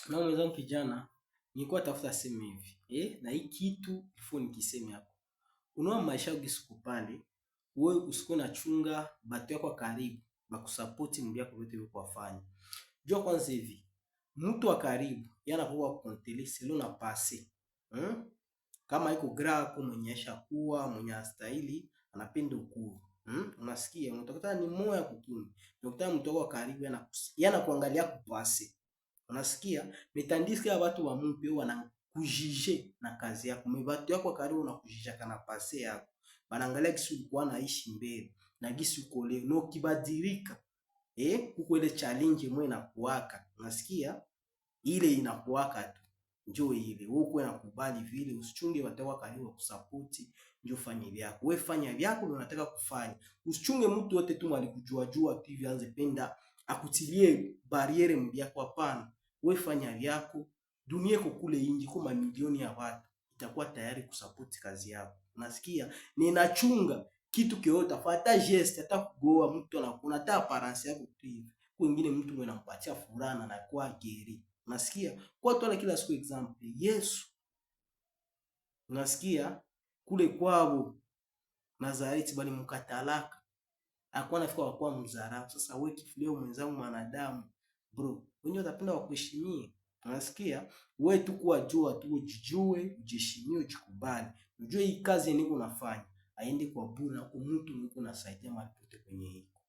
Na mwenzangu kijana, nilikuwa tafuta sema hivi. Na hii kitu ifo nikiseme hapo. Unaona maisha yako siku pale, wewe usikuwe na chunga batu yako karibu, bakusupport mbia kwa vitu viko wafanya. Jua kwanza hivi, mtu wa karibu, yana kuwa kontele selo na pase. Kama iko grako mwenyesha kuwa, mwenye astahili, anapenda ukuru. Unasikia, unatakutana ni moya kukini. Unakutana mtu wako karibu, yana kuangalia kupase. Unasikia metandiski ya watu wa Mungu pia wanakujije na kazi yako. Mbatu yako karibu unakujija kana pase yako. Wanaangalia gisi ulikuwa naishi mbele na gisi uko leo. Na ukibadilika kuko ile challenge mwe inakuwaka. Unasikia ile inakuwaka tu. Njoo ile. Wewe uko unakubali vile usichunge watu wako karibu kusupport, njoo fanya vyako. Wewe fanya vyako ndio unataka kufanya. Usichunge mtu wote tu alikujua jua tu hivi anze penda akutilie bariere mbyako, hapana. Wewe fanya vyako, dunia iko kule nje kwa mamilioni ya watu itakuwa tayari kusupport kazi yako. Unasikia? Ninachunga kitu kio utafuata geste hata kugoa mtu anakuona hata apparence yako tu hivi. Kwa wengine mtu mwenye anampatia furaha na kwa geri. Unasikia? Kwa toa kila siku example Yesu. Unasikia? Kule kwao Nazareti bali mkatalaka. Hakuwa anafika kwa mzarau. Sasa wewe kifileo mwenzangu mwanadamu, bro, wenyewe utapenda wakuheshimie. Unasikia? Wewe tu kuwa jua tu ujijue, ujiheshimie, ujikubali. Ujue hii kazi niko nafanya aende kwa bure na mtu niko nasaidia mahali pote kwenye hiko.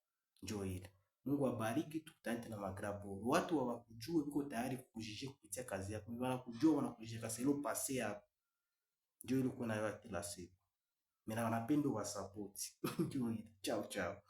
Njoo ile. Mungu abariki, tukutane na magrabo. Watu hawakujue uko tayari kukujije kupitia kazi yako. Wanakujua wanakujije kasi ile pase yako. Njoo ile uko nayo kila siku. Mimi wanapenda wa support. Njoo ile. Ciao ciao.